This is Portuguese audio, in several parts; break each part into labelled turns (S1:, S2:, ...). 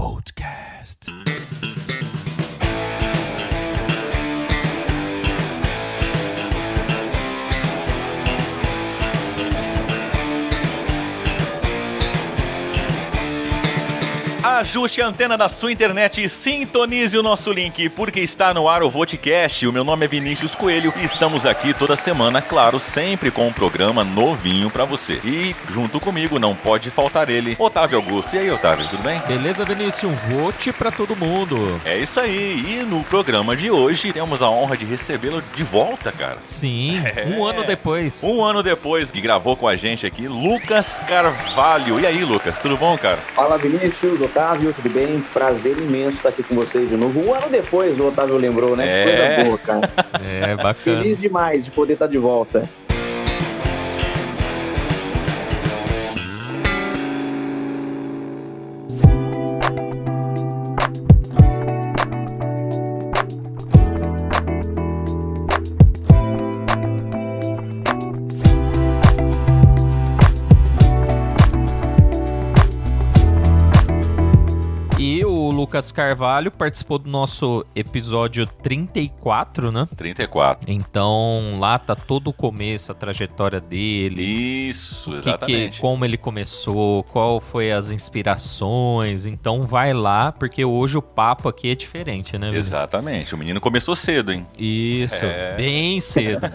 S1: Podcast. Ajuste a antena da sua internet e sintonize o nosso link, porque está no ar o Vodcast. O meu nome é Vinícius Coelho e estamos aqui toda semana, claro, sempre com um programa novinho pra você. E junto comigo não pode faltar ele, Otávio Augusto. E aí, Otávio, tudo bem?
S2: Beleza, Vinícius? Um vote pra todo mundo.
S1: É isso aí. E no programa de hoje temos a honra de recebê-lo de volta, cara.
S2: Sim, um ano depois.
S1: Um ano depois que gravou com a gente aqui, Lucas Carvalho. E aí, Lucas, tudo bom, cara?
S3: Fala, Vinícius, Otávio, tudo bem? Prazer imenso estar aqui com vocês de novo. Um ano depois, o Otávio lembrou, né? Coisa boa, cara.
S2: É, bacana.
S3: Feliz demais de poder estar de volta.
S2: Lucas Carvalho participou do nosso episódio 34, né?
S1: 34.
S2: Então, lá tá todo o começo, a trajetória dele.
S1: Isso, exatamente.
S2: Como ele começou, qual foi as inspirações. Então, vai lá, porque hoje o papo aqui é diferente, né, Vinícius?
S1: Exatamente. O menino começou cedo, hein?
S2: Isso, bem cedo,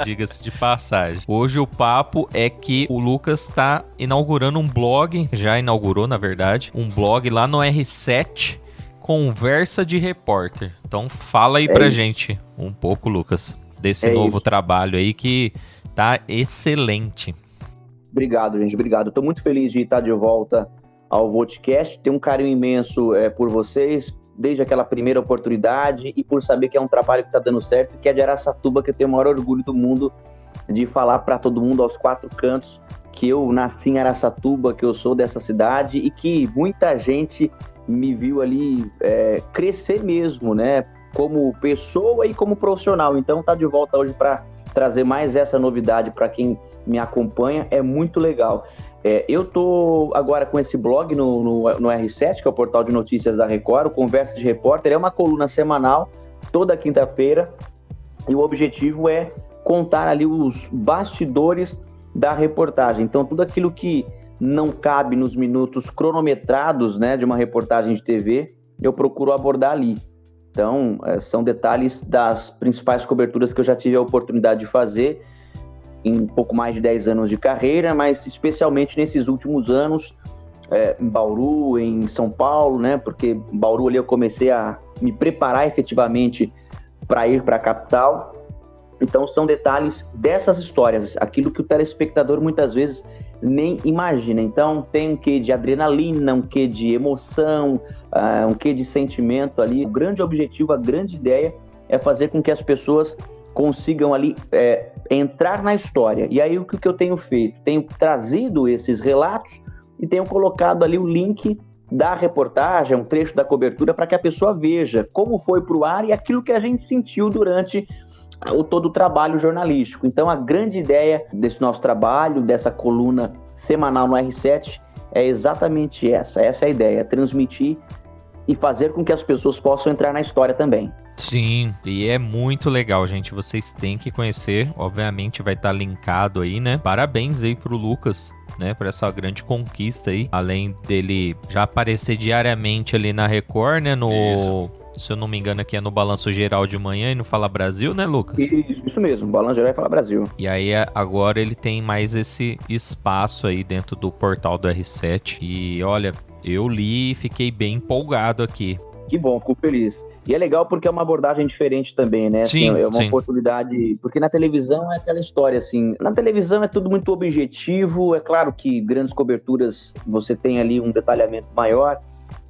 S2: diga-se de passagem. Hoje o papo é que o Lucas tá inaugurando um blog, já inaugurou, na verdade, um blog lá no R7, Conversa de Repórter. Então fala aí pra gente um pouco, Lucas, desse novo trabalho aí que tá excelente.
S3: Obrigado, gente, obrigado. Estou muito feliz de estar de volta ao Vodcast. Tenho um carinho imenso por vocês, desde aquela primeira oportunidade, e por saber que é um trabalho que está dando certo, que é de Araçatuba, que eu tenho o maior orgulho do mundo de falar para todo mundo aos quatro cantos que eu nasci em Araçatuba, que eu sou dessa cidade e que muita gente me viu ali crescer mesmo, né? Como pessoa e como profissional. Então tá de volta hoje para trazer mais essa novidade para quem me acompanha. É muito legal. Eu tô agora com esse blog no R7, que é o portal de notícias da Record, o Conversa de Repórter. É uma coluna semanal, toda quinta-feira. E o objetivo é contar ali os bastidores da reportagem. Então tudo aquilo que não cabe nos minutos cronometrados, né, de uma reportagem de TV, eu procuro abordar ali. Então, são detalhes das principais coberturas que eu já tive a oportunidade de fazer em um pouco mais de 10 anos de carreira, mas especialmente nesses últimos anos, em Bauru, em São Paulo, né, porque em Bauru ali eu comecei a me preparar efetivamente para ir para a capital. Então, são detalhes dessas histórias, aquilo que o telespectador muitas vezes nem imagina. Então, tem um quê de adrenalina, um quê de emoção, um quê de sentimento ali. O grande objetivo, a grande ideia é fazer com que as pessoas consigam ali entrar na história. E aí, o que eu tenho feito? Tenho trazido esses relatos e tenho colocado ali o link da reportagem, um trecho da cobertura, para que a pessoa veja como foi para o ar e aquilo que a gente sentiu durante todo o trabalho jornalístico. Então, a grande ideia desse nosso trabalho, dessa coluna semanal no R7, é exatamente essa. Essa é a ideia, transmitir e fazer com que as pessoas possam entrar na história também.
S2: Sim, e é muito legal, gente. Vocês têm que conhecer. Obviamente vai estar linkado aí, né? Parabéns aí pro Lucas, né? Por essa grande conquista aí. Além dele já aparecer diariamente ali na Record, né? Se eu não me engano, aqui é no Balanço Geral de manhã e no Fala Brasil, né, Lucas?
S3: Isso mesmo, Balanço Geral e Fala Brasil.
S2: E aí, agora ele tem mais esse espaço aí dentro do portal do R7. E olha, eu li e fiquei bem empolgado aqui.
S3: Que bom, fico feliz. E é legal porque é uma abordagem diferente também, né?
S2: Sim,
S3: assim, é uma
S2: sim.
S3: oportunidade... Porque na televisão é aquela história, assim... Na televisão é tudo muito objetivo. É claro que grandes coberturas você tem ali um detalhamento maior,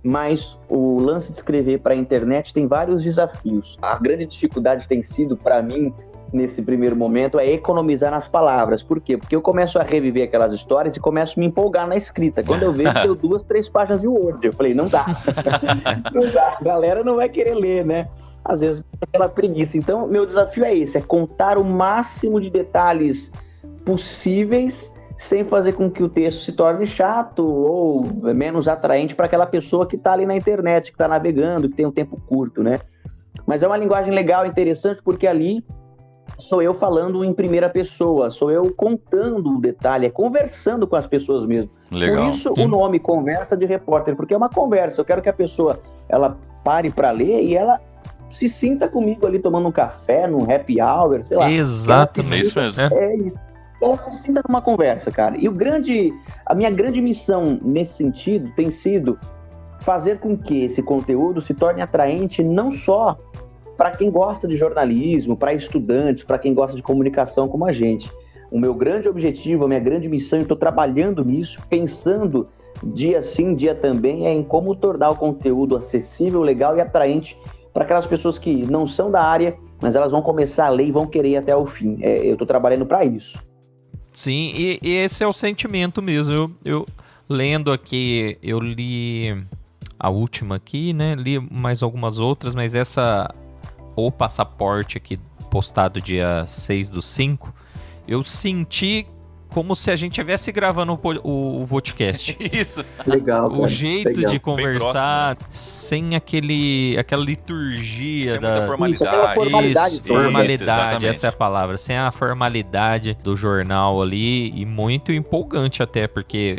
S3: mas o lance de escrever para a internet tem vários desafios. A grande dificuldade tem sido, para mim, nesse primeiro momento, é economizar nas palavras. Por quê? Porque eu começo a reviver aquelas histórias e começo a me empolgar na escrita. Quando eu vejo, deu 2, 3 páginas de Word. Eu falei, não dá. Não dá. A galera não vai querer ler, né? Às vezes, aquela preguiça. Então, meu desafio é esse, é contar o máximo de detalhes possíveis sem fazer com que o texto se torne chato ou menos atraente para aquela pessoa que está ali na internet, que está navegando, que tem um tempo curto, né? Mas é uma linguagem legal, interessante, porque ali sou eu falando em primeira pessoa, sou eu contando o detalhe, conversando com as pessoas mesmo.
S1: Legal.
S3: Por isso o nome Conversa de Repórter, porque é uma conversa. Eu quero que a pessoa ela pare para ler e ela se sinta comigo ali tomando um café, num happy hour, sei lá.
S2: Exatamente.
S1: É isso mesmo.
S3: É isso. Ela se sinta numa conversa, cara. E a minha grande missão nesse sentido tem sido fazer com que esse conteúdo se torne atraente não só para quem gosta de jornalismo, para estudantes, para quem gosta de comunicação como a gente. O meu grande objetivo, a minha grande missão, e estou trabalhando nisso, pensando dia sim, dia também, é em como tornar o conteúdo acessível, legal e atraente para aquelas pessoas que não são da área, mas elas vão começar a ler e vão querer ir até o fim. Eu estou trabalhando para isso.
S2: Sim, e esse é o sentimento mesmo. Eu lendo aqui, eu li a última aqui, né? Li mais algumas outras, mas o passaporte aqui postado dia 6/5, eu senti como se a gente estivesse gravando o podcast.
S1: Isso.
S3: Legal, cara.
S2: O jeito
S3: Legal.
S2: de conversar, sem aquela liturgia
S1: Sem muita formalidade.
S3: Isso, aquela formalidade.
S2: Isso, formalidade,
S1: exatamente.
S2: essa é a palavra. Sem a formalidade do jornal ali, e muito empolgante até, porque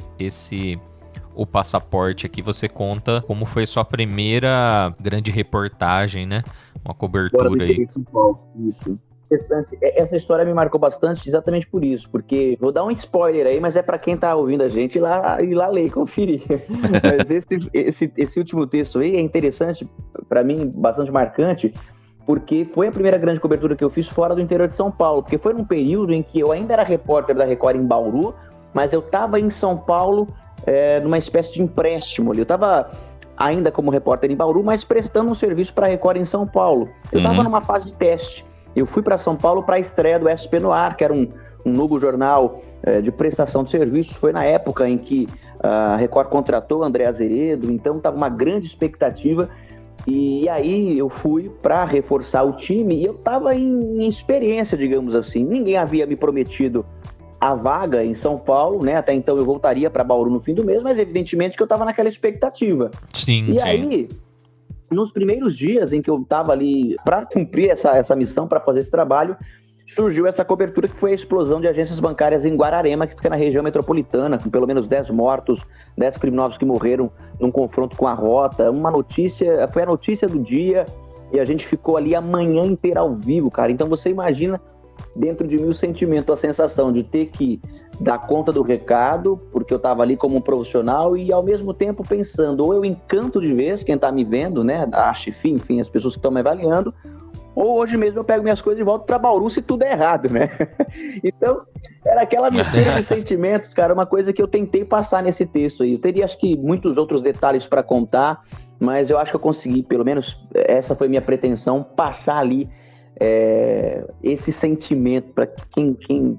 S2: o passaporte aqui você conta como foi sua primeira grande reportagem, né? Uma cobertura aí.
S3: São Paulo. Isso. Interessante. Essa história me marcou bastante exatamente por isso, porque vou dar um spoiler aí, mas é para quem tá ouvindo a gente ir lá ler, conferir. Mas esse último texto aí é interessante, para mim, bastante marcante, porque foi a primeira grande cobertura que eu fiz fora do interior de São Paulo, porque foi num período em que eu ainda era repórter da Record em Bauru, mas eu estava em São Paulo numa espécie de empréstimo ali. Eu estava ainda como repórter em Bauru, mas prestando um serviço para a Record em São Paulo. Eu estava numa fase de teste. Eu fui para São Paulo para a estreia do SP no Ar, que era um novo jornal de prestação de serviços. Foi na época em que a Record contratou o André Azeredo, então estava uma grande expectativa. E aí eu fui para reforçar o time e eu estava em experiência, digamos assim. Ninguém havia me prometido a vaga em São Paulo, né? Até então eu voltaria para Bauru no fim do mês, mas evidentemente que eu estava naquela expectativa.
S2: Sim,
S3: e aí, nos primeiros dias em que eu estava ali para cumprir essa missão, para fazer esse trabalho, surgiu essa cobertura que foi a explosão de agências bancárias em Guararema, que fica na região metropolitana, com pelo menos 10 mortos, 10 criminosos que morreram num confronto com a rota. Foi a notícia do dia e a gente ficou ali a manhã inteira ao vivo, cara. Então você imagina dentro de mim o sentimento, a sensação de ter que dar conta do recado, porque eu estava ali como um profissional e ao mesmo tempo pensando, ou eu encanto de vez quem está me vendo, né, da Chifim, enfim, as pessoas que estão me avaliando, ou hoje mesmo eu pego minhas coisas e volto para Bauru se tudo é errado, né? Então, era aquela mistura de sentimentos, cara, uma coisa que eu tentei passar nesse texto aí. Eu teria, acho que, muitos outros detalhes para contar, mas eu acho que eu consegui, pelo menos essa foi minha pretensão, passar ali esse sentimento para quem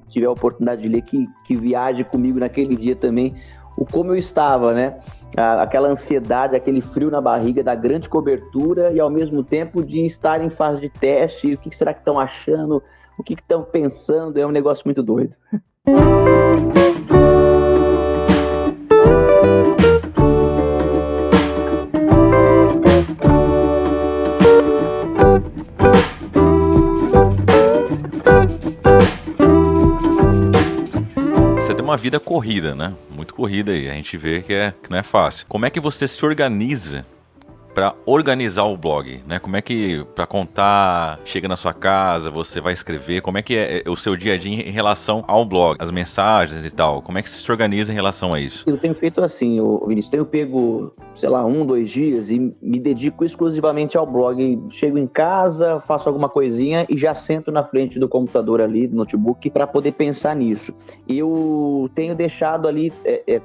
S3: tiver a oportunidade de ler, que viaje comigo naquele dia também, o como eu estava, né? Aquela ansiedade, aquele frio na barriga da grande cobertura e ao mesmo tempo de estar em fase de teste. O que será que estão achando? O que estão pensando? É um negócio muito doido.
S1: Uma vida corrida, né? Muito corrida e a gente vê que não é fácil. Como é que você se organiza para organizar o blog, né? Como é que, para contar, chega na sua casa, você vai escrever, como é que é o seu dia a dia em relação ao blog, as mensagens e tal? Como é que você se organiza em relação a isso?
S3: Eu tenho feito assim, Vinícius, tenho pego, 1, 2 dias e me dedico exclusivamente ao blog. Chego em casa, faço alguma coisinha e já sento na frente do computador ali, do notebook, para poder pensar nisso. Eu tenho deixado ali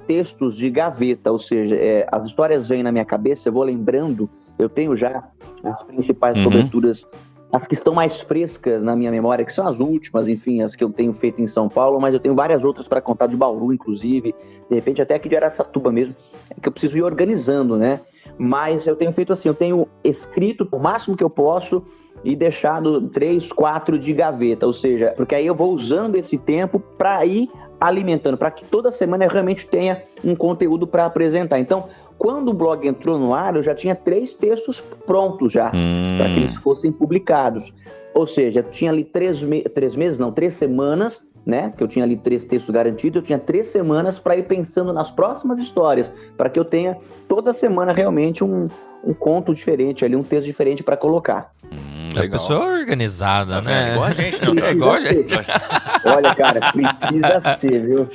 S3: textos de gaveta, ou seja, as histórias vêm na minha cabeça, eu vou lembrando. Eu tenho já as principais coberturas, as que estão mais frescas na minha memória, que são as últimas, enfim, as que eu tenho feito em São Paulo, mas eu tenho várias outras para contar de Bauru, inclusive, de repente até aqui de Araçatuba mesmo, que eu preciso ir organizando, né? Mas eu tenho feito assim, eu tenho escrito o máximo que eu posso e deixado 3, 4 de gaveta, ou seja, porque aí eu vou usando esse tempo para ir alimentando, para que toda semana eu realmente tenha um conteúdo para apresentar. Então, quando o blog entrou no ar, eu já tinha 3 textos prontos já, para que eles fossem publicados. Ou seja, eu tinha ali 3 semanas, né? Que eu tinha ali 3 textos garantidos, eu tinha 3 semanas para ir pensando nas próximas histórias, para que eu tenha toda semana realmente um conto diferente ali, um texto diferente para colocar.
S2: A pessoa organizada, né?
S1: É igual a gente, não.
S2: É igual a gente.
S3: Olha, cara, precisa ser, viu?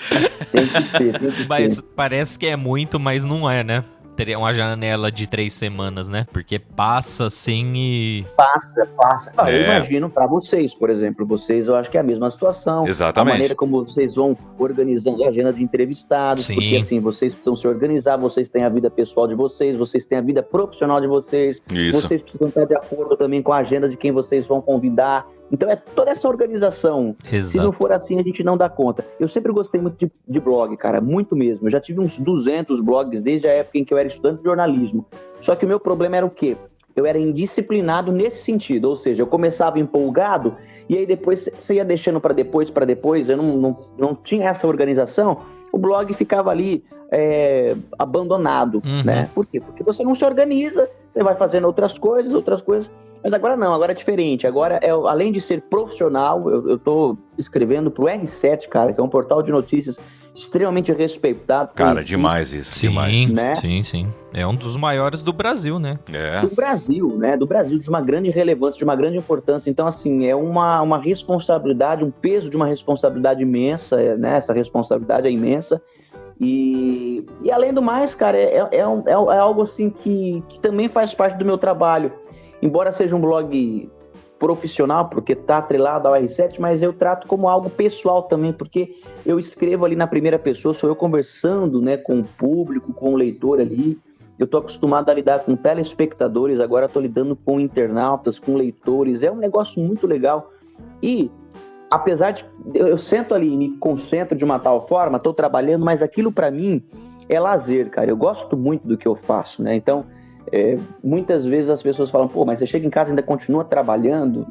S3: Tem que ser.
S2: Mas parece que é muito, mas não é, né? Teria uma janela de 3 semanas, né? Porque passa assim e...
S3: Passa. Eu imagino para vocês, por exemplo. Vocês, eu acho que é a mesma situação.
S1: Exatamente.
S3: A maneira como vocês vão organizando a agenda de entrevistados.
S2: Sim.
S3: Porque assim, vocês precisam se organizar, vocês têm a vida pessoal de vocês, vocês têm a vida profissional de vocês.
S1: Isso.
S3: Vocês precisam estar de acordo também com a agenda de quem vocês vão convidar. Então é toda essa organização.
S2: Exato.
S3: Se não for assim, a gente não dá conta. Eu sempre gostei muito de blog, cara, muito mesmo. Eu já tive uns 200 blogs desde a época em que eu era estudante de jornalismo. Só que o meu problema era o quê? Eu era indisciplinado nesse sentido. Ou seja, eu começava empolgado e aí depois você ia deixando para depois. Eu não tinha essa organização. O blog ficava ali abandonado, né? Por quê? Porque você não se organiza, você vai fazendo outras coisas. Mas agora não, agora é diferente. Agora, além de ser profissional, eu tô escrevendo pro R7, cara, que é um portal de notícias extremamente respeitado.
S1: Cara, demais isso, demais.
S3: Né?
S2: Sim. É um dos maiores do Brasil, né?
S3: Do Brasil, né? Do Brasil, de uma grande relevância, de uma grande importância. Então, assim, é uma responsabilidade, um peso de uma responsabilidade imensa, né? Essa responsabilidade é imensa. E além do mais, cara, é algo assim que também faz parte do meu trabalho. Embora seja um blog profissional, porque está atrelado ao R7, mas eu trato como algo pessoal também, porque eu escrevo ali na primeira pessoa, sou eu conversando, né, com o público, com o leitor ali. Eu estou acostumado a lidar com telespectadores, agora estou lidando com internautas, com leitores. É um negócio muito legal. E, apesar de... Eu sento ali e me concentro de uma tal forma, estou trabalhando, mas aquilo para mim é lazer, cara. Eu gosto muito do que eu faço, né? Então... muitas vezes as pessoas falam, pô, mas você chega em casa e ainda continua trabalhando?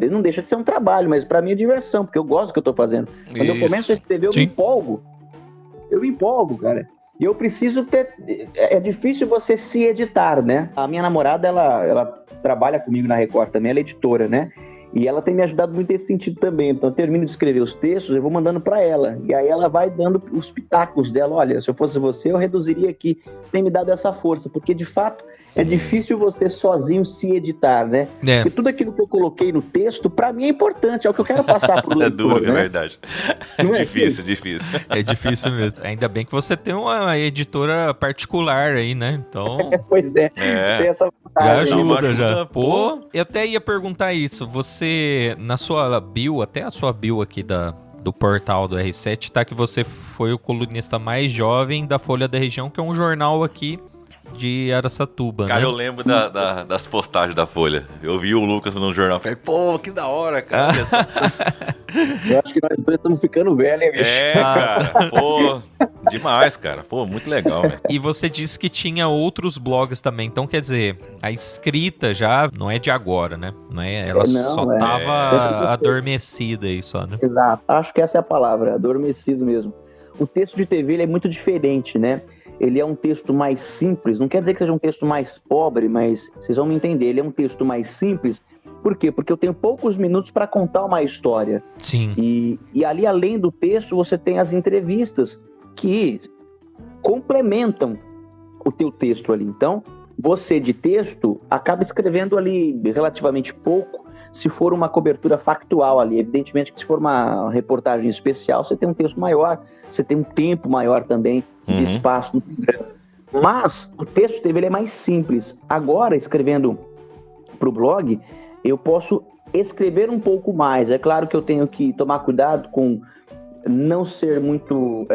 S3: Não deixa de ser um trabalho, mas pra mim é diversão, porque eu gosto do que eu tô fazendo. Quando eu começo a escrever, eu me empolgo, cara. E eu preciso ter... É difícil você se editar, né? A minha namorada, ela trabalha comigo na Record também, ela é editora, né? E ela tem me ajudado muito nesse sentido também. Então, eu termino de escrever os textos, eu vou mandando para ela. E aí ela vai dando os pitacos dela. Olha, se eu fosse você, eu reduziria aqui. Tem me dado essa força, porque, de fato, é difícil você sozinho se editar, né? Porque tudo aquilo que eu coloquei no texto, para mim é importante, é o que eu quero passar pro leitor,
S1: É duro,
S3: né?
S1: É verdade.
S3: Não é
S1: difícil.
S2: É difícil mesmo. Ainda bem que você tem uma editora particular aí, né? Então...
S3: Pois é. Tem essa vantagem.
S2: Já ajuda, já.
S1: Pô,
S2: eu até ia perguntar isso. Você, na sua bio, até a sua bio aqui do portal do R7, tá que você foi o colunista mais jovem da Folha da Região, que é um jornal aqui de Araçatuba,
S1: cara,
S2: né?
S1: eu lembro das postagens da Folha. Eu vi o Lucas no jornal. Falei, pô, que da hora, cara.
S3: Eu acho que nós dois estamos ficando velhos, hein, bicho?
S1: Cara. Pô, demais, cara. Pô, muito legal, velho.
S2: E você disse que tinha outros blogs também. Então, quer dizer, a escrita já não é de agora, né? Ela só tava adormecida aí só, né?
S3: Exato. Acho que essa é a palavra, adormecido mesmo. O texto de TV ele é muito diferente, né? Ele é um texto mais simples, não quer dizer que seja um texto mais pobre, mas vocês vão me entender, ele é um texto mais simples. Por quê? Porque eu tenho poucos minutos para contar uma história.
S2: Sim.
S3: E ali, além do texto, você tem as entrevistas que complementam o teu texto ali. Então, você de texto acaba escrevendo ali relativamente pouco, se for uma cobertura factual ali. Evidentemente que se for uma reportagem especial, você tem um texto maior, você tem um tempo maior também de espaço no programa. Mas o texto TV ele é mais simples. Agora, escrevendo para o blog, eu posso escrever um pouco mais. É claro que eu tenho que tomar cuidado com não ser muito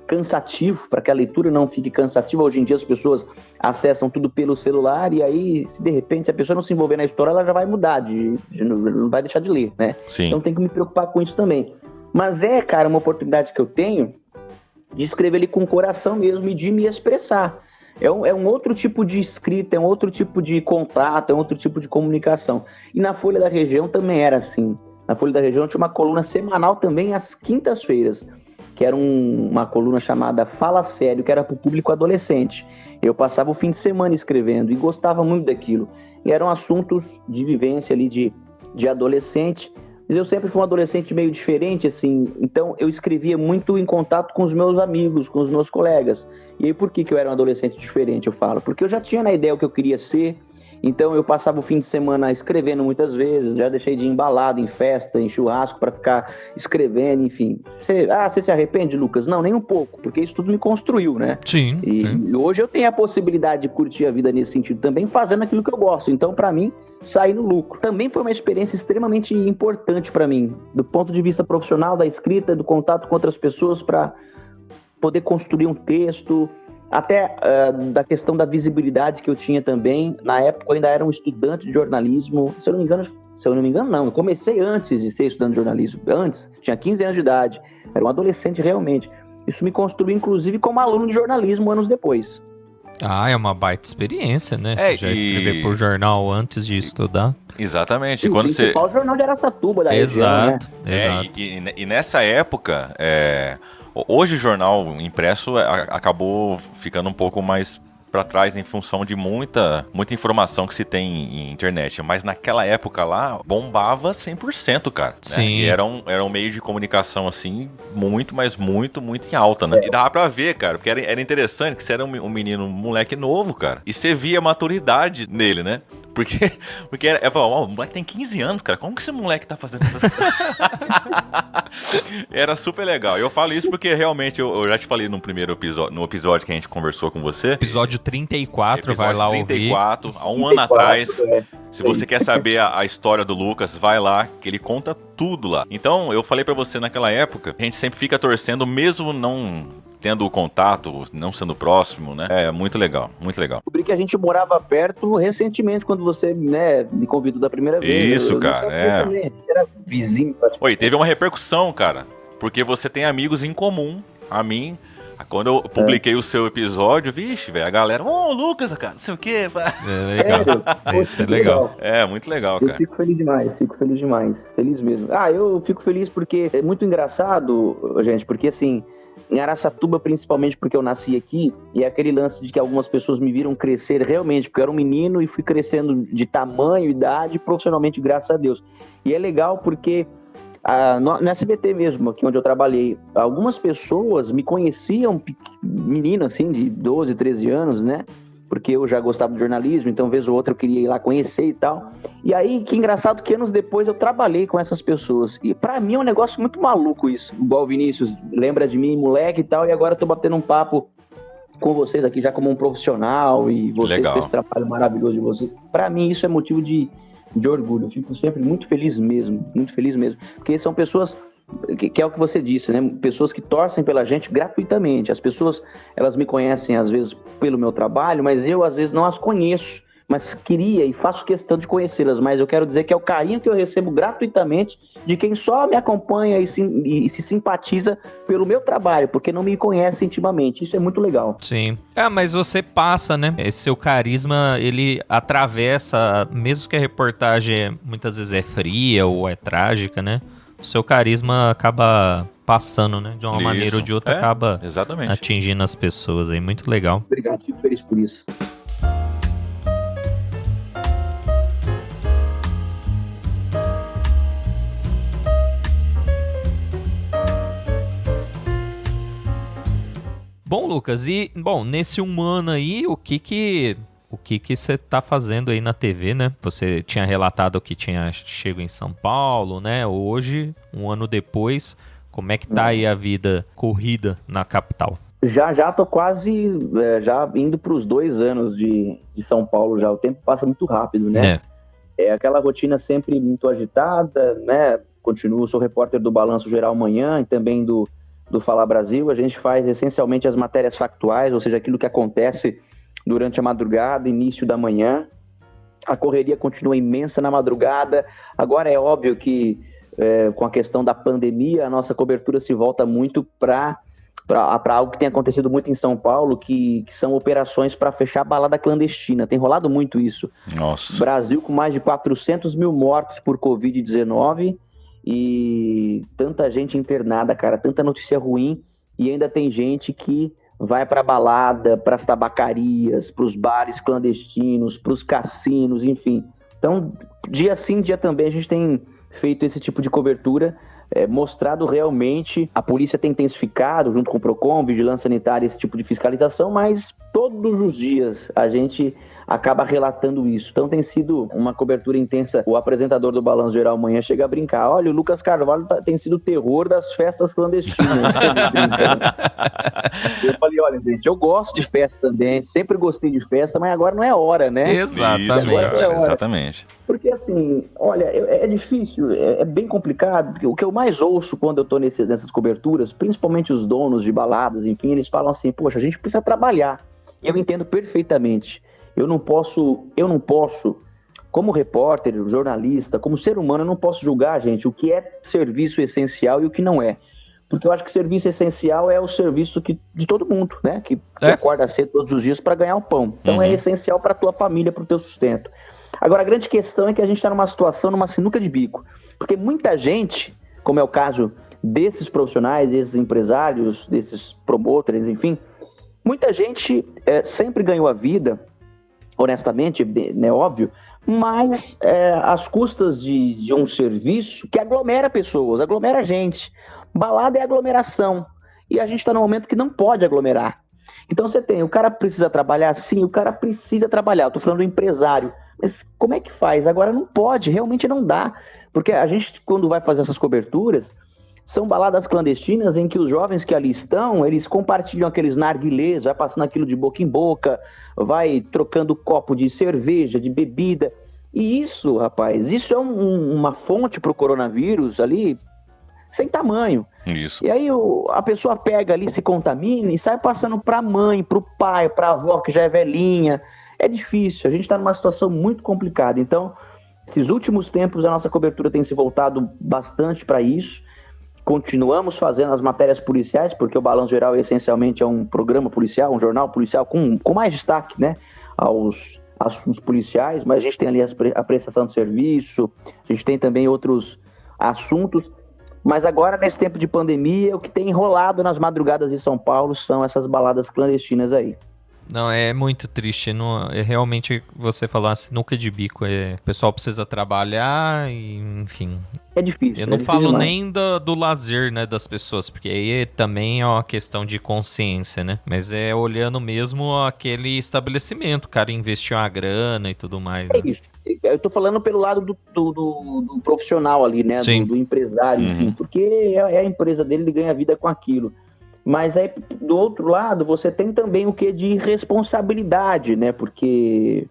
S3: cansativo, para que a leitura não fique cansativa. Hoje em dia as pessoas acessam tudo pelo celular e aí, se de repente a pessoa não se envolver na história, ela já vai mudar, não vai deixar de ler, né?
S1: Sim.
S3: Então tem que me preocupar com isso também. Mas cara, uma oportunidade que eu tenho de escrever ali com o coração mesmo e de me expressar. É um outro tipo de escrita, é um outro tipo de contato, é um outro tipo de comunicação. E na Folha da Região também era assim. Na Folha da Região tinha uma coluna semanal também às quintas-feiras. que era uma coluna chamada Fala Sério, que era para o público adolescente. Eu passava o fim de semana escrevendo e gostava muito daquilo. E eram assuntos de vivência ali de adolescente. Mas eu sempre fui um adolescente meio diferente, assim. Então eu escrevia muito em contato com os meus amigos, com os meus colegas. E aí por que eu era um adolescente diferente, eu falo? Porque eu já tinha na ideia o que eu queria ser. Então eu passava o fim de semana escrevendo muitas vezes, já deixei de ir em balada, em festa, em churrasco para ficar escrevendo, enfim. Você se arrepende, Lucas? Não, nem um pouco, porque isso tudo me construiu, né?
S2: Sim.
S3: E hoje eu tenho a possibilidade de curtir a vida nesse sentido também, fazendo aquilo que eu gosto. Então, para mim, sair no lucro. Também foi uma experiência extremamente importante para mim, do ponto de vista profissional, da escrita, do contato com outras pessoas, para poder construir um texto, até da questão da visibilidade que eu tinha também. Na época eu ainda era um estudante de jornalismo, se eu não me engano não, eu comecei antes de ser estudante de jornalismo, tinha 15 anos de idade, era um adolescente realmente. Isso me construiu inclusive como aluno de jornalismo anos depois.
S2: É uma baita experiência, né? Você já escrever por jornal antes de estudar.
S1: Exatamente.
S3: E quando o principal jornal de Araçatuba da região, né?
S2: Exato.
S1: E nessa época, hoje o jornal impresso acabou ficando um pouco mais para trás em função de muita informação que se tem em internet. Mas naquela época lá, bombava 100%, cara.
S2: Sim.
S1: Né? E era um meio de comunicação, assim, muito em alta, né? E dava pra ver, cara, porque era interessante que você era um menino, um moleque novo, cara. E você via a maturidade nele, né? Porque eu falava, o moleque tem 15 anos, cara. Como que esse moleque tá fazendo essas coisas? Era super legal. Eu falo isso porque realmente eu já te falei no episódio que a gente conversou com você.
S2: Episódio 34, vai lá
S1: 34, há um ano atrás. Se você quer saber a história do Lucas, vai lá, que ele conta tudo lá. Então, eu falei pra você naquela época, a gente sempre fica torcendo, mesmo não tendo o contato, não sendo próximo, né? É muito legal, muito legal.
S3: Descobri que a gente morava perto recentemente, quando você, né, me convidou da primeira vez.
S1: Isso, cara,
S3: Você era vizinho.
S1: Oi, teve uma repercussão, cara, porque você tem amigos em comum, a mim. Quando eu publiquei o seu episódio, vixe, velho, a galera, Lucas, cara, não sei o quê.
S2: É legal. Isso é legal.
S1: É, muito legal, cara.
S3: Eu fico feliz demais, feliz mesmo. Eu fico feliz porque é muito engraçado, gente, porque assim, em Araçatuba, principalmente porque eu nasci aqui, e é aquele lance de que algumas pessoas me viram crescer realmente, porque eu era um menino e fui crescendo de tamanho, idade, profissionalmente, graças a Deus. E é legal porque no SBT mesmo, aqui onde eu trabalhei, algumas pessoas me conheciam, menino assim, de 12, 13 anos, né? Porque eu já gostava de jornalismo, então vez ou outra eu queria ir lá conhecer e tal. E aí, que engraçado que anos depois eu trabalhei com essas pessoas. E pra mim é um negócio muito maluco isso. Igual o Vinícius lembra de mim, moleque e tal, e agora eu tô batendo um papo com vocês aqui já como um profissional, e vocês com esse trabalho maravilhoso de vocês. Pra mim isso é motivo de orgulho. Eu fico sempre muito feliz mesmo. Porque são pessoas, que é o que você disse, né? Pessoas que torcem pela gente gratuitamente. As pessoas, elas me conhecem às vezes pelo meu trabalho, mas eu às vezes não as conheço. Mas queria e faço questão de conhecê-las. Mas eu quero dizer que é o carinho que eu recebo gratuitamente de quem só me acompanha e se simpatiza pelo meu trabalho, porque não me conhece intimamente. Isso é muito legal.
S2: Sim. Mas você passa, né? Esse seu carisma, ele atravessa, mesmo que a reportagem muitas vezes é fria ou é trágica, né? O seu carisma acaba passando, né? De uma maneira ou de outra, acaba atingindo as pessoas aí. Muito legal.
S3: Obrigado, fico feliz por isso.
S2: Bom, Lucas, nesse um ano aí, o que você tá fazendo aí na TV, né? Você tinha relatado que tinha chego em São Paulo, né? Hoje, um ano depois, como é que tá aí a vida corrida na capital?
S3: Já tô quase já indo para os 2 anos de São Paulo já. O tempo passa muito rápido, né? É aquela rotina sempre muito agitada, né? Sou repórter do Balanço Geral Manhã e também do Fala Brasil. A gente faz essencialmente as matérias factuais, ou seja, aquilo que acontece durante a madrugada, início da manhã. A correria continua imensa na madrugada. Agora é óbvio que com a questão da pandemia, a nossa cobertura se volta muito para algo que tem acontecido muito em São Paulo, que são operações para fechar balada clandestina. Tem rolado muito isso.
S1: Nossa.
S3: Brasil com mais de 400 mil mortos por Covid-19, e tanta gente internada, cara, tanta notícia ruim, e ainda tem gente que vai pra balada, pras tabacarias, pros bares clandestinos, pros cassinos, enfim. Então, dia sim, dia também, a gente tem feito esse tipo de cobertura, mostrado realmente, a polícia tem intensificado, junto com o PROCON, Vigilância Sanitária, esse tipo de fiscalização, mas todos os dias a gente acaba relatando isso. Então tem sido uma cobertura intensa. O apresentador do Balanço Geral amanhã chega a brincar. Olha, o Lucas Carvalho tem sido o terror das festas clandestinas. Eu falei, olha, gente, eu gosto de festa também, sempre gostei de festa, mas agora não é hora, né?
S1: Exatamente.
S3: Porque assim, olha, é difícil, é bem complicado, porque o que eu mais ouço quando eu tô nessas coberturas, principalmente os donos de baladas, enfim, eles falam assim, poxa, a gente precisa trabalhar. E eu entendo perfeitamente. Eu não posso, como repórter, jornalista, como ser humano, eu não posso julgar, gente, o que é serviço essencial e o que não é. Porque eu acho que serviço essencial é o serviço de todo mundo, né? Que acorda cedo todos os dias para ganhar o pão. Então é essencial para a tua família, para o teu sustento. Agora, a grande questão é que a gente está numa situação, numa sinuca de bico. Porque muita gente, como é o caso desses profissionais, desses empresários, desses promotores, enfim, muita gente sempre ganhou a vida, honestamente, né, óbvio, mas às custas de um serviço que aglomera pessoas, aglomera gente. Balada é aglomeração. E a gente está num momento que não pode aglomerar. Então você tem, o cara precisa trabalhar, sim, o cara precisa trabalhar. Eu tô falando do empresário. Mas como é que faz? Agora não pode, realmente não dá. Porque a gente, quando vai fazer essas coberturas, são baladas clandestinas em que os jovens que ali estão, eles compartilham aqueles narguilés, vai passando aquilo de boca em boca, vai trocando copo de cerveja, de bebida. E isso, rapaz, isso é uma fonte para o coronavírus ali sem tamanho.
S1: Isso.
S3: E aí a pessoa pega ali, se contamina e sai passando para a mãe, para o pai, para a avó que já é velhinha. É difícil, a gente está numa situação muito complicada. Então, esses últimos tempos a nossa cobertura tem se voltado bastante para isso. Continuamos fazendo as matérias policiais, porque o Balanço Geral essencialmente é um programa policial, um jornal policial com mais destaque, né, aos assuntos policiais, mas a gente tem ali a prestação de serviço, a gente tem também outros assuntos, mas agora nesse tempo de pandemia, o que tem enrolado nas madrugadas de São Paulo são essas baladas clandestinas aí.
S2: Não, é muito triste. Não, realmente, você falar sinuca de bico. O pessoal precisa trabalhar e, enfim.
S3: É difícil.
S2: Eu não falo nem do lazer, né, das pessoas, porque aí também é uma questão de consciência, né? Mas é olhando mesmo aquele estabelecimento, o cara investiu uma grana e tudo mais. Né?
S3: É isso. Eu tô falando pelo lado do profissional ali, né? Do empresário, enfim. Porque é a empresa dele, ele ganha vida com aquilo. Mas aí, do outro lado, você tem também o que de responsabilidade, né? Porque,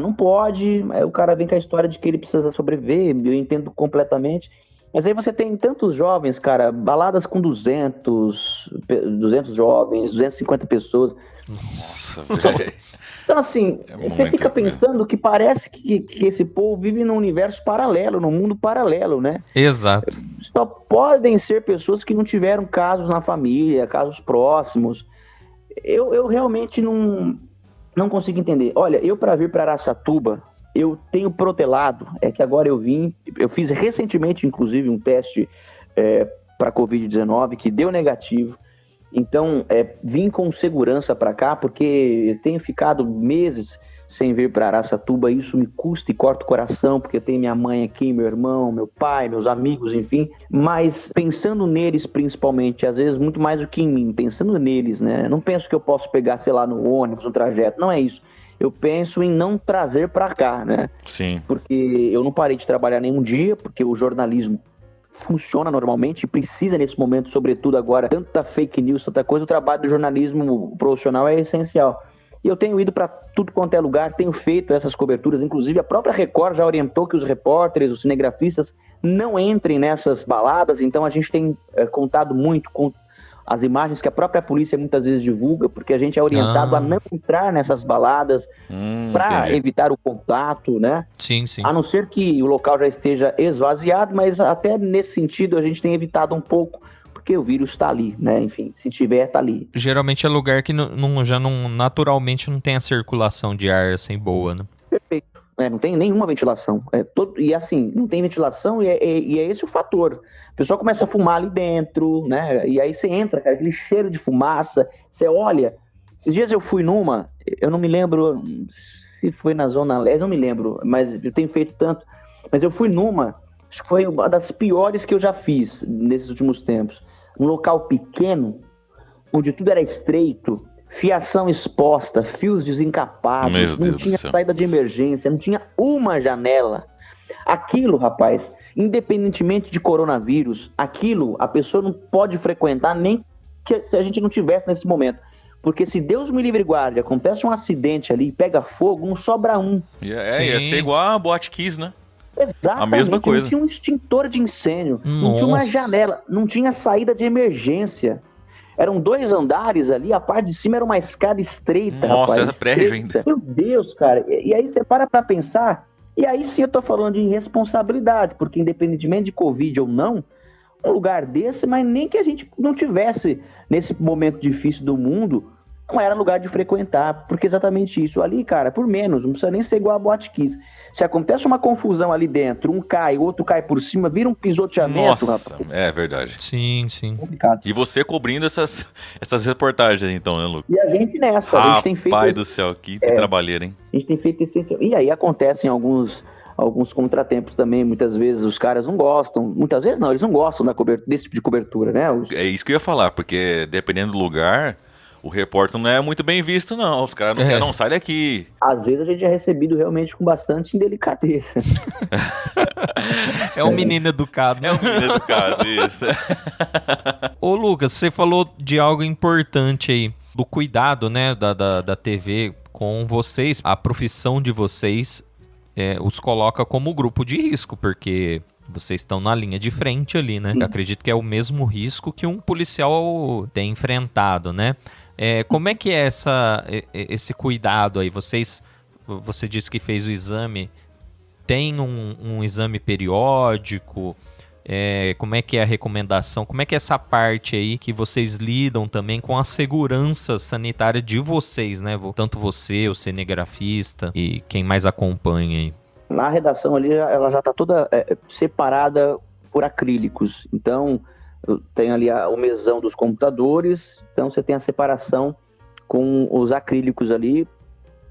S3: não pode, aí o cara vem com a história de que ele precisa sobreviver, eu entendo completamente. Mas aí você tem tantos jovens, cara, baladas com 200 jovens, 250 pessoas.
S1: Nossa, velho.
S3: Então, assim, você fica pensando que parece que esse povo vive num universo paralelo, num mundo paralelo, né?
S2: Exato.
S3: Só podem ser pessoas que não tiveram casos na família, casos próximos. Eu realmente não consigo entender. Olha, eu para vir para Araçatuba, eu tenho protelado, que agora eu fiz recentemente, inclusive, um teste para Covid-19 que deu negativo. Então, vim com segurança para cá, porque eu tenho ficado meses sem vir para Araçatuba, isso me custa e corta o coração, porque eu tenho minha mãe aqui, meu irmão, meu pai, meus amigos, enfim. Mas pensando neles principalmente, às vezes muito mais do que em mim, pensando neles, né? Não penso que eu posso pegar, sei lá, no ônibus, no trajeto, não é isso. Eu penso em não trazer para cá, né?
S1: Sim.
S3: Porque eu não parei de trabalhar nenhum dia, porque o jornalismo funciona normalmente e precisa nesse momento, sobretudo agora, tanta fake news, tanta coisa, o trabalho do jornalismo profissional é essencial. E eu tenho ido para tudo quanto é lugar, tenho feito essas coberturas, inclusive a própria Record já orientou que os repórteres, os cinegrafistas não entrem nessas baladas, então a gente tem contado muito com as imagens que a própria polícia muitas vezes divulga, porque a gente é orientado a não entrar nessas baladas para evitar o contato, né?
S2: Sim, sim.
S3: A não ser que o local já esteja esvaziado, mas até nesse sentido a gente tem evitado um pouco, porque o vírus está ali, né? Enfim, se tiver, tá ali.
S2: Geralmente é lugar que naturalmente não tem a circulação de ar assim boa, né?
S3: Perfeito. né? Não tem nenhuma ventilação. E assim, não tem ventilação e é esse o fator. O pessoal começa a fumar ali dentro, né? E aí você entra, cara, aquele cheiro de fumaça, você olha. Esses dias eu fui numa, eu não me lembro se foi na Zona Leste, não me lembro, mas eu tenho feito tanto. Mas eu fui numa, acho que foi uma das piores que eu já fiz nesses últimos tempos. Um local pequeno, onde tudo era estreito, fiação exposta, fios desencapados, não tinha saída de emergência, não tinha uma janela. Aquilo, rapaz, independentemente de coronavírus, aquilo a pessoa não pode frequentar nem se a gente não tivesse nesse momento. Porque se Deus me livre e guarde, acontece um acidente ali, pega fogo, não sobra um.
S1: Ia ser igual a Boate Kiss, né?
S3: Exatamente.
S1: A mesma coisa.
S3: Não tinha um extintor de incêndio, não tinha uma janela, não tinha saída de emergência. Eram 2 andares ali, a parte de cima era uma escada estreita.
S1: Nossa,
S3: rapaz,
S1: era prédio ainda.
S3: Meu Deus, cara. E aí você para pra pensar, e aí sim eu tô falando de irresponsabilidade, porque independentemente de Covid ou não, um lugar desse, mas nem que a gente não tivesse nesse momento difícil do mundo, não era lugar de frequentar, porque exatamente isso. Ali, cara, por menos, não precisa nem ser igual a Boate Kiss. Se acontece uma confusão ali dentro, um cai, o outro cai por cima, vira um pisoteamento,
S1: Nossa,
S3: rapaz.
S1: é verdade.
S2: Sim.
S3: Complicado.
S1: E você cobrindo essas reportagens, então, né, Lucas?
S3: E a gente nessa, a gente tem feito...
S1: Pai do céu, que trabalheira, hein?
S3: A gente tem feito essencial. E aí acontecem alguns contratempos também, muitas vezes os caras não gostam, muitas vezes não, eles não gostam desse tipo de cobertura, né?
S1: É isso que eu ia falar, porque dependendo do lugar, o repórter não é muito bem visto, não. Os caras não querem, não, sai daqui.
S3: Às vezes a gente é recebido realmente com bastante indelicadeza.
S2: É um menino educado, né?
S1: É um menino educado, isso.
S2: Ô Lucas, você falou de algo importante aí, do cuidado, né, da TV com vocês. A profissão de vocês os coloca como grupo de risco, porque vocês estão na linha de frente ali, né? Eu acredito que é o mesmo risco que um policial tem enfrentado, né? Como é que é esse cuidado aí? Você disse que fez o exame, tem um exame periódico? Como é que é a recomendação? Como é que é essa parte aí que vocês lidam também com a segurança sanitária de vocês, né? Tanto você, o cinegrafista e quem mais acompanha aí.
S3: Na redação ali, ela já está toda separada por acrílicos. Então, tem ali o mesão dos computadores, então você tem a separação com os acrílicos ali,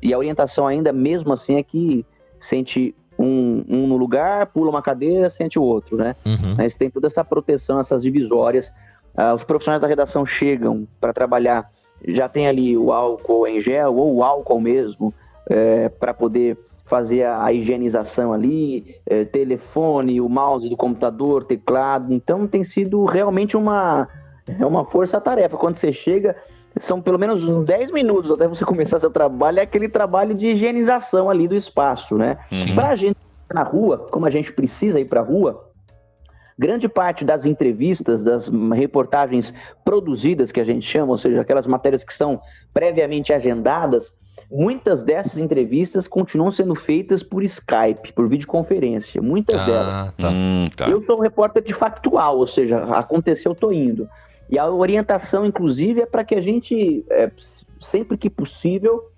S3: e a orientação ainda, mesmo assim, é que sente um no lugar, pula uma cadeira, sente o outro, né?
S2: Uhum.
S3: Mas tem toda essa proteção, essas divisórias. Os profissionais da redação chegam para trabalhar, já tem ali o álcool em gel, ou o álcool mesmo, para poder fazer a higienização ali, telefone, o mouse do computador, teclado. Então tem sido realmente uma força-tarefa. Quando você chega, são pelo menos uns 10 minutos até você começar seu trabalho, é aquele trabalho de higienização ali do espaço, né? Pra gente na rua, como a gente precisa ir pra rua, grande parte das entrevistas, das reportagens produzidas que a gente chama, ou seja, aquelas matérias que são previamente agendadas, muitas dessas entrevistas continuam sendo feitas por Skype, por videoconferência, muitas delas.
S2: Tá.
S3: Eu sou um repórter de factual, ou seja, aconteceu, eu tô indo. E a orientação, inclusive, é para que a gente, sempre que possível,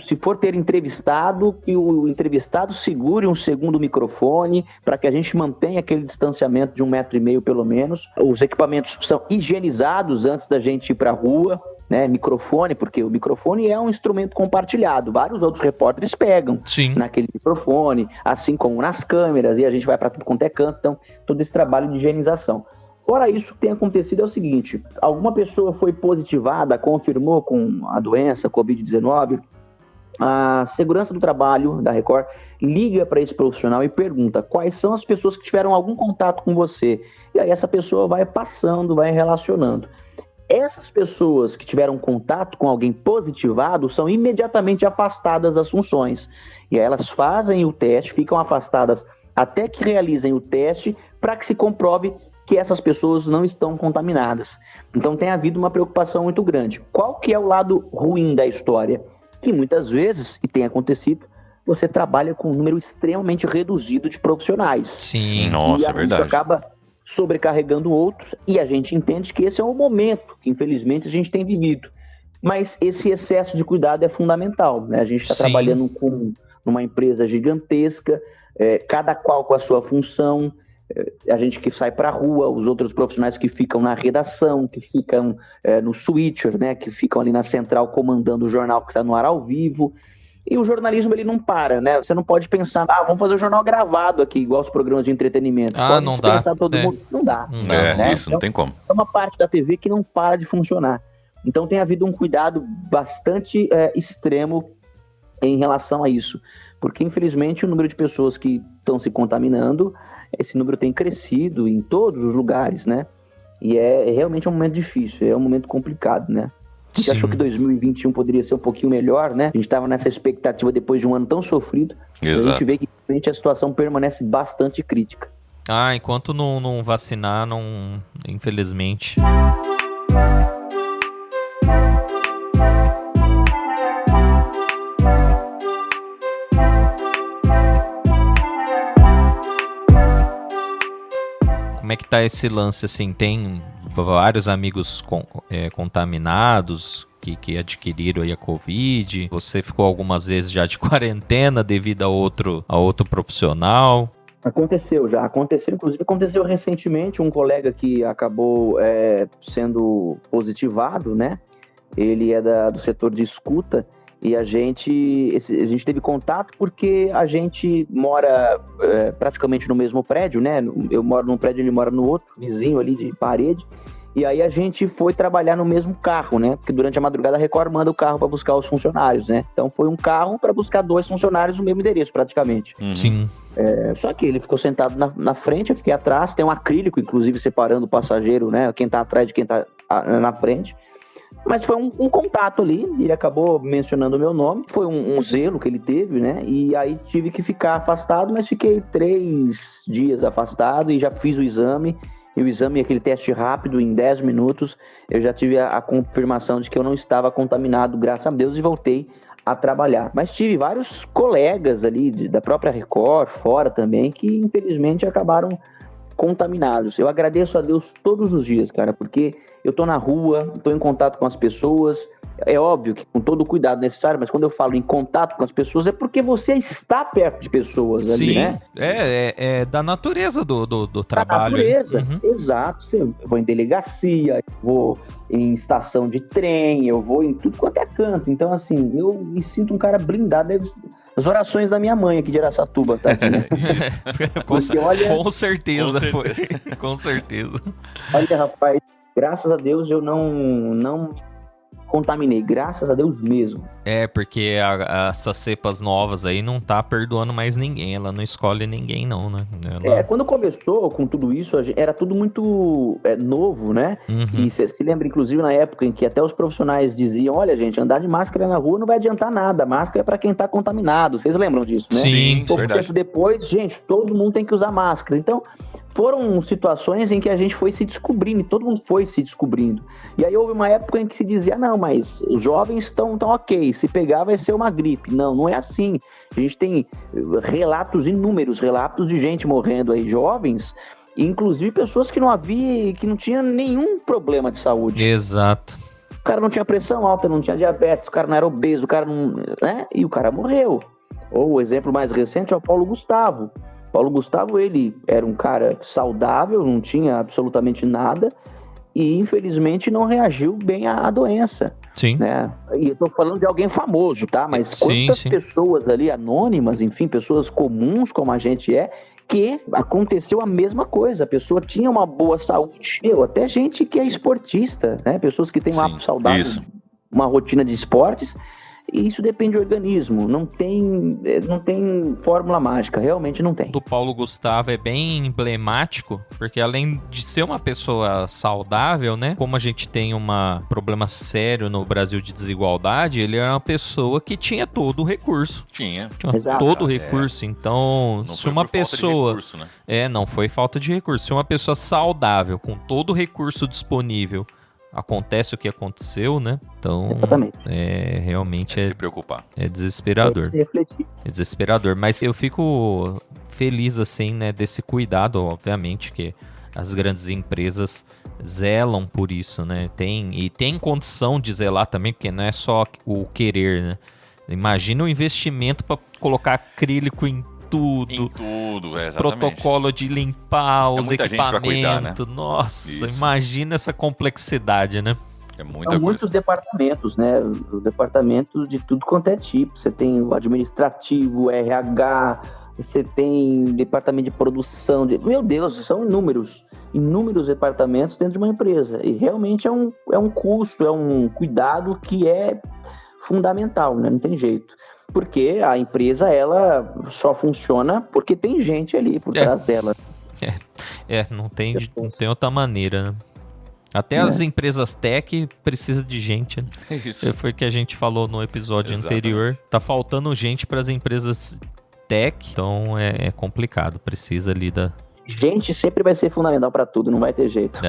S3: se for ter entrevistado, que o entrevistado segure um segundo microfone, para que a gente mantenha aquele distanciamento de 1,5 metro pelo menos. Os equipamentos são higienizados antes da gente ir para a rua, né? Microfone, porque o microfone é um instrumento compartilhado. Vários outros repórteres pegam naquele microfone, assim como nas câmeras, e a gente vai para tudo quanto é canto. Então, todo esse trabalho de higienização. Fora isso, o que tem acontecido é o seguinte: alguma pessoa foi positivada, confirmou com a doença Covid-19, a segurança do trabalho da Record liga para esse profissional e pergunta quais são as pessoas que tiveram algum contato com você. E aí essa pessoa vai passando, vai relacionando. Essas pessoas que tiveram contato com alguém positivado são imediatamente afastadas das funções. E aí elas fazem o teste, ficam afastadas até que realizem o teste para que se comprove que essas pessoas não estão contaminadas. Então tem havido uma preocupação muito grande. Qual que é o lado ruim da história? Que muitas vezes, e tem acontecido, você trabalha com um número extremamente reduzido de profissionais.
S2: Sim,
S1: nossa, é verdade.
S3: Isso acaba sobrecarregando outros, e a gente entende que esse é o momento que, infelizmente, a gente tem vivido. Mas esse excesso de cuidado é fundamental, né? A gente está trabalhando com numa empresa gigantesca, cada qual com a sua função, a gente que sai para a rua, os outros profissionais que ficam na redação, que ficam no switcher, né, que ficam ali na central comandando o jornal que está no ar ao vivo. E o jornalismo, ele não para, né? Você não pode pensar, vamos fazer o jornal gravado aqui, igual os programas de entretenimento. Pode
S2: não dá.
S3: Todo mundo. Não dá.
S1: Né? Isso, não tem como.
S3: É uma parte da TV que não para de funcionar. Então tem havido um cuidado bastante extremo em relação a isso. Porque, infelizmente, o número de pessoas que estão se contaminando, esse número tem crescido em todos os lugares, né? E realmente um momento difícil, é um momento complicado, né? A gente achou que 2021 poderia ser um pouquinho melhor, né? A gente estava nessa expectativa depois de um ano tão sofrido.
S1: Exato.
S3: A gente vê que a situação permanece bastante crítica.
S2: Enquanto não vacinar, não, infelizmente. Como é que tá esse lance, assim? Tem vários amigos contaminados que adquiriram aí a Covid? Você ficou algumas vezes já de quarentena devido a outro profissional?
S3: Aconteceu, inclusive aconteceu recentemente, um colega que acabou sendo positivado, né? Ele é do setor de escuta e a gente teve contato porque a gente mora praticamente no mesmo prédio, né? Eu moro num prédio, ele mora no outro, vizinho ali de parede. E aí a gente foi trabalhar no mesmo carro, né? Porque durante a madrugada a Record manda o carro para buscar os funcionários, né? Então foi um carro para buscar 2 funcionários no mesmo endereço, praticamente.
S2: Sim.
S3: Só que ele ficou sentado na frente, eu fiquei atrás. Tem um acrílico, inclusive, separando o passageiro, né? Quem tá atrás de quem tá na frente. Mas foi um contato ali, ele acabou mencionando o meu nome, foi um zelo que ele teve, né? E aí tive que ficar afastado, mas fiquei 3 dias afastado e já fiz o exame. E o exame, aquele teste rápido, em 10 minutos, eu já tive a confirmação de que eu não estava contaminado, graças a Deus, e voltei a trabalhar. Mas tive vários colegas ali, da própria Record, fora também, que infelizmente acabaram contaminados. Eu agradeço a Deus todos os dias, cara, porque eu tô na rua, tô em contato com as pessoas. É óbvio que com todo o cuidado necessário, mas quando eu falo em contato com as pessoas é porque você está perto de pessoas ali, né?
S2: É da natureza do trabalho.
S3: Da natureza, exato. Eu vou em delegacia, eu vou em estação de trem, eu vou em tudo quanto é canto. Então, assim, eu me sinto um cara blindado. As orações da minha mãe aqui de Araçatuba, tá aqui, né?
S2: Com certeza foi. Com certeza.
S3: Olha, rapaz, graças a Deus eu não contaminei, graças a Deus mesmo.
S2: Porque essas cepas novas aí não tá perdoando mais ninguém, ela não escolhe ninguém não, né?
S3: Quando começou com tudo isso, era tudo muito novo, né? E você se lembra, inclusive, na época em que até os profissionais diziam, olha, gente, andar de máscara na rua não vai adiantar nada, máscara é pra quem tá contaminado, vocês lembram disso, né?
S2: Sim,
S1: verdade.
S3: Tempo depois, gente, todo mundo tem que usar máscara, então foram situações em que a gente foi se descobrindo, e todo mundo foi se descobrindo. E aí houve uma época em que se dizia, não, mas os jovens estão ok, se pegar vai ser uma gripe. Não é assim. A gente tem inúmeros relatos de gente morrendo aí, jovens, inclusive pessoas que não tinham nenhum problema de saúde.
S2: Exato.
S3: O cara não tinha pressão alta, não tinha diabetes, o cara não era obeso, o cara não... né? E o cara morreu. Ou o exemplo mais recente é o Paulo Gustavo. Paulo Gustavo, ele era um cara saudável, não tinha absolutamente nada e, infelizmente, não reagiu bem à doença.
S2: Sim.
S3: Né? E eu tô falando de alguém famoso, tá? Mas quantas pessoas ali anônimas, enfim, pessoas comuns como a gente que aconteceu a mesma coisa. A pessoa tinha uma boa saúde. Até gente que é esportista, né? Pessoas que têm um hábito saudável, uma rotina de esportes. E isso depende do organismo, não tem fórmula mágica, realmente não tem.
S2: Do Paulo Gustavo é bem emblemático, porque além de ser uma pessoa saudável, né, como a gente tem um problema sério no Brasil de desigualdade, ele era uma pessoa que tinha todo o recurso.
S1: Tinha
S2: todo o recurso, então
S1: não
S2: se
S1: foi
S2: uma
S1: por falta
S2: pessoa...
S1: de recurso, né?
S2: Não foi falta de recurso, se uma pessoa saudável, com todo o recurso disponível, acontece o que aconteceu, né? Então,
S3: exatamente.
S2: Realmente
S1: se preocupar.
S2: É desesperador. É desesperador, mas eu fico feliz, assim, né, desse cuidado, obviamente, que as grandes empresas zelam por isso, né? Tem condição de zelar também, porque não é só o querer, né? Imagina o investimento para colocar acrílico em tudo.
S1: Em tudo, exatamente.
S2: Protocolo de limpar os
S1: muita gente pra
S2: equipamentos.
S1: cuidar, né?
S2: Nossa,
S1: Isso.
S2: imagina essa complexidade, né?
S1: É muita
S3: São
S1: coisa.
S3: muitos departamentos, né? Os departamentos de tudo quanto é tipo. Você tem o administrativo, o RH, você tem departamento de produção. Meu Deus, são inúmeros departamentos dentro de uma empresa. E realmente é um custo, é um cuidado que é fundamental, né? Não tem jeito. Porque a empresa, ela só funciona porque tem gente ali por trás dela.
S2: Não tem outra maneira, né? Até as empresas tech precisam de gente, né?
S1: Isso.
S2: Foi o que a gente falou no episódio
S1: Exatamente.
S2: anterior. Tá faltando gente para as empresas tech, então é complicado. Precisa ali da...
S3: Gente sempre vai ser fundamental para tudo, não vai ter jeito.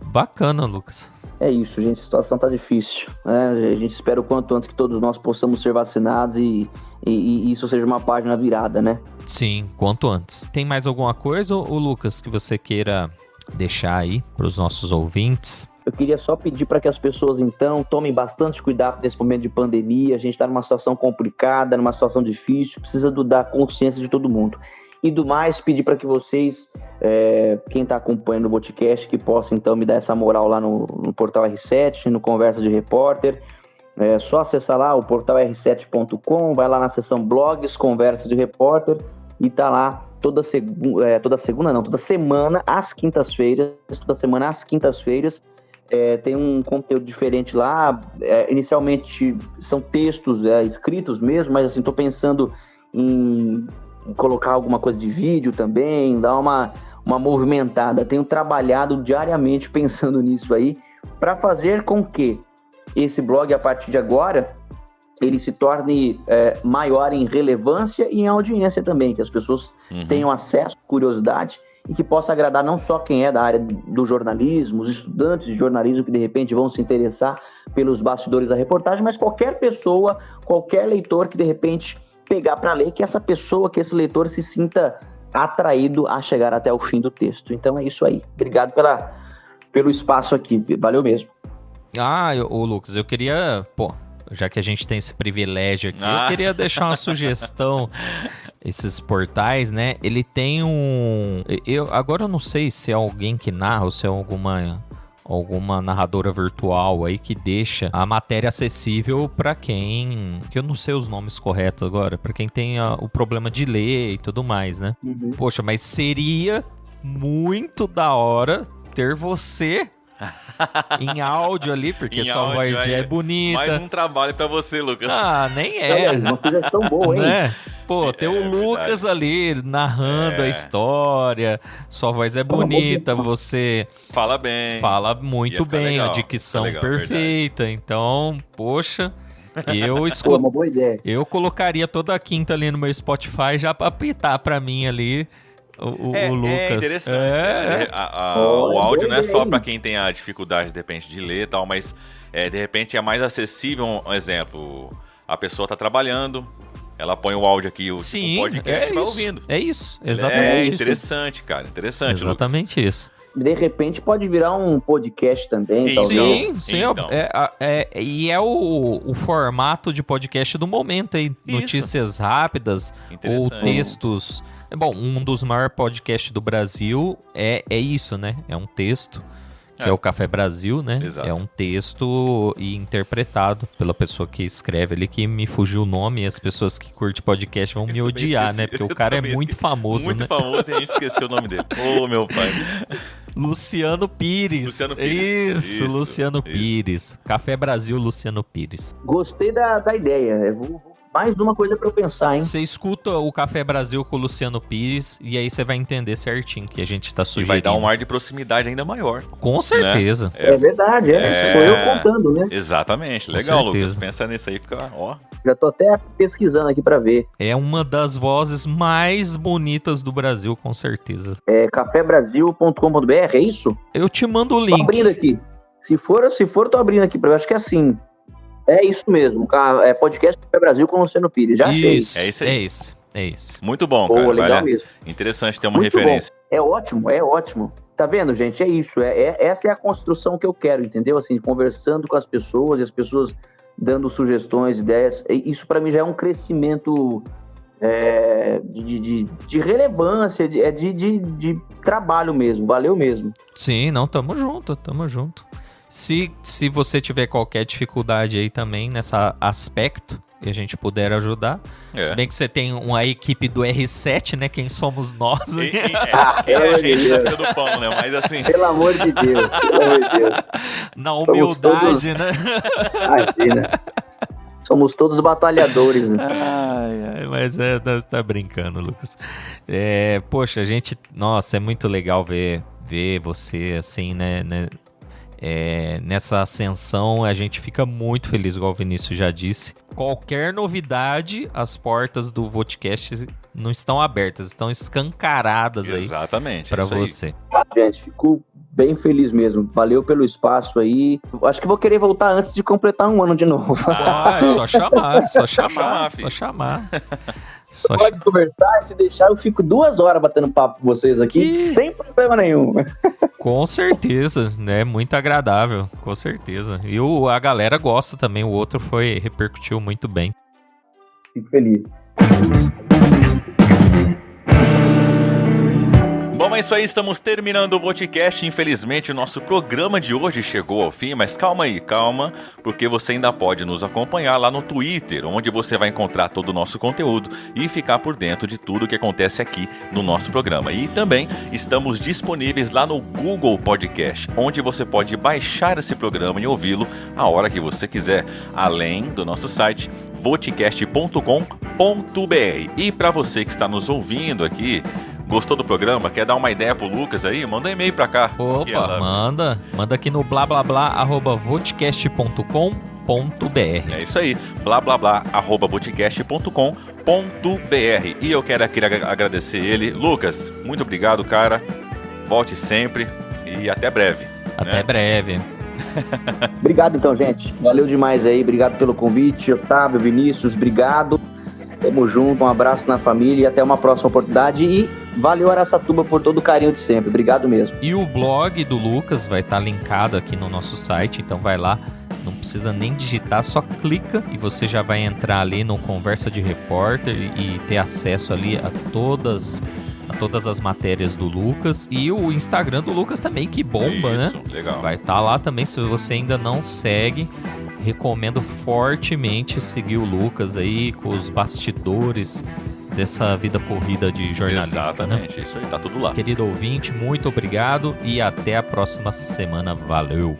S2: Bacana, Lucas.
S3: É isso, gente, a situação tá difícil, né? A gente espera o quanto antes que todos nós possamos ser vacinados e isso seja uma página virada, né?
S2: Sim, quanto antes. Tem mais alguma coisa, ô Lucas, que você queira deixar aí para os nossos ouvintes?
S3: Eu queria só pedir para que as pessoas, então, tomem bastante cuidado nesse momento de pandemia. A gente está numa situação complicada, numa situação difícil, precisa da consciência de todo mundo. E do mais, pedir para que vocês, quem está acompanhando o podcast, que possa então me dar essa moral lá no portal R7, no Conversa de Repórter. É só acessar lá o portal r7.com, vai lá na seção blogs, Conversa de Repórter, e tá lá toda semana, às quintas-feiras, tem um conteúdo diferente lá. Inicialmente são textos escritos mesmo, mas assim, tô pensando em colocar alguma coisa de vídeo também, dar uma movimentada. Tenho trabalhado diariamente pensando nisso aí, para fazer com que esse blog, a partir de agora, ele se torne maior em relevância e em audiência também, que as pessoas tenham acesso, curiosidade, e que possa agradar não só quem é da área do jornalismo, os estudantes de jornalismo que de repente vão se interessar pelos bastidores da reportagem, mas qualquer pessoa, qualquer leitor que de repente pegar para ler, que essa pessoa, que esse leitor se sinta atraído a chegar até o fim do texto. Então é isso aí. Obrigado pelo espaço aqui. Valeu mesmo.
S2: Ô Lucas, eu queria... já que a gente tem esse privilégio aqui, eu queria deixar uma sugestão. Esses portais, né? Ele tem agora eu não sei se é alguém que narra ou se é alguma narradora virtual aí que deixa a matéria acessível para quem... que eu não sei os nomes corretos agora. Para quem tem o problema de ler e tudo mais, né? Poxa, mas seria muito da hora ter você... em áudio ali, porque sua voz já é bonita.
S1: Mais um trabalho pra você, Lucas.
S2: Nem é.
S3: Uma sugestão boa, hein?
S2: Né? Tem o Lucas ali narrando a história, sua voz é bonita, você
S1: fala bem.
S2: Fala muito bem,
S1: legal,
S2: a dicção
S1: legal,
S2: perfeita.
S1: verdade.
S2: Então, poxa,
S3: uma boa ideia.
S2: Eu colocaria toda a quinta ali no meu Spotify já pra apitar pra mim ali. O Lucas.
S1: É interessante. O áudio não é só para quem tem a dificuldade, de repente, de ler e tal, mas de repente é mais acessível. Um exemplo, a pessoa tá trabalhando, ela põe o áudio aqui, o podcast, vai ouvindo.
S2: É isso, exatamente isso.
S1: Interessante, cara, interessante.
S2: Exatamente
S1: Lucas.
S2: isso.
S3: De repente pode virar um podcast também,
S2: Sim,
S1: então.
S2: E é o formato de podcast do momento aí.
S1: Isso.
S2: Notícias rápidas ou textos. Bom, um dos maiores podcasts do Brasil é isso, né? É um texto, que é o Café Brasil, né?
S1: Exato.
S2: É um texto interpretado pela pessoa que escreve ali, que me fugiu o nome, e as pessoas que curtem podcast vão me odiar, né? Porque o cara é muito famoso, né?
S1: Muito famoso e a gente esqueceu o nome dele. Meu pai.
S2: Luciano Pires. Isso, Luciano Pires. Café Brasil, Luciano Pires.
S3: Gostei da ideia. Mais uma coisa pra eu pensar, hein?
S2: Você escuta o Café Brasil com o Luciano Pires e aí você vai entender certinho que a gente tá sugerindo.
S1: E vai dar um ar de proximidade ainda maior.
S2: Com certeza.
S3: Né? É verdade, sou eu contando, né?
S1: Exatamente, legal, Lucas. Pensa nisso aí, fica,
S3: Já tô até pesquisando aqui pra ver.
S2: É uma das vozes mais bonitas do Brasil, com certeza.
S3: É cafebrasil.com.br, é isso?
S2: Eu te mando o link.
S3: Tô abrindo aqui. Se for, tô abrindo aqui pra ver. Acho que é assim. É isso mesmo. É podcast Café Brasil com o Luciano Pires. Já achei.
S1: É isso aí.
S2: É isso.
S1: Muito bom, cara.
S3: Legal mesmo.
S1: Interessante ter uma
S3: Muito
S1: referência.
S3: Bom. É ótimo. Tá vendo, gente? É isso. Essa é a construção que eu quero, entendeu? Assim, conversando com as pessoas e as pessoas dando sugestões, ideias. Isso para mim já é um crescimento de relevância, de trabalho mesmo. Valeu mesmo.
S2: Sim, não, tamo junto. Se você tiver qualquer dificuldade aí também nesse aspecto e a gente puder ajudar, se bem que você tem uma equipe do R7, né? Quem somos nós?
S1: A gente da Fila do Pão, né? Mas assim...
S3: Pelo amor de Deus.
S2: Na humildade, né?
S3: Imagina. Somos todos batalhadores, né?
S2: Mas tá brincando, Lucas. Poxa, nossa, é muito legal ver você assim, né? Nessa ascensão, a gente fica muito feliz, igual o Vinícius já disse. Qualquer novidade, as portas do Vodcast não estão abertas, estão escancaradas aí.
S1: Exatamente.
S2: Para você.
S3: Gente, fico bem feliz mesmo. Valeu pelo espaço aí. Acho que vou querer voltar antes de completar um ano de novo.
S2: É só chamar.
S3: Pode conversar, se deixar eu fico 2 horas batendo papo com vocês aqui, sem problema nenhum.
S2: Com certeza, né? Muito agradável, com certeza. E a galera gosta também, o outro repercutiu muito bem.
S3: Fico feliz.
S1: Bom, é isso aí, estamos terminando o Vodcast. Infelizmente, o nosso programa de hoje chegou ao fim, mas calma, porque você ainda pode nos acompanhar lá no Twitter, onde você vai encontrar todo o nosso conteúdo e ficar por dentro de tudo que acontece aqui no nosso programa. E também estamos disponíveis lá no Google Podcast, onde você pode baixar esse programa e ouvi-lo a hora que você quiser, além do nosso site vodcast.com.br. E para você que está nos ouvindo aqui, gostou do programa? Quer dar uma ideia pro Lucas aí? Manda um e-mail pra cá.
S2: Opa, manda aqui no blá@vodcast.com.br.
S1: É isso aí, blá@vodcast.com.br. E eu quero aqui agradecer ele. Lucas, muito obrigado, cara. Volte sempre e até breve.
S2: Até breve.
S3: Obrigado então, gente. Valeu demais aí. Obrigado pelo convite. Otávio, Vinícius, obrigado. Tamo junto, um abraço na família e até uma próxima oportunidade. E valeu, Araçatuba, por todo o carinho de sempre. Obrigado mesmo.
S2: E o blog do Lucas vai estar linkado aqui no nosso site, então vai lá. Não precisa nem digitar, só clica e você já vai entrar ali no Conversa de Repórter e ter acesso ali a todas as matérias do Lucas. E o Instagram do Lucas também, que bomba, né?
S1: Legal.
S2: Vai estar lá também, se você ainda não segue. Recomendo fortemente seguir o Lucas aí com os bastidores dessa vida corrida de jornalista.
S1: Exatamente,
S2: né?
S1: Isso aí, tá tudo lá.
S2: Querido ouvinte, muito obrigado e até a próxima semana. Valeu!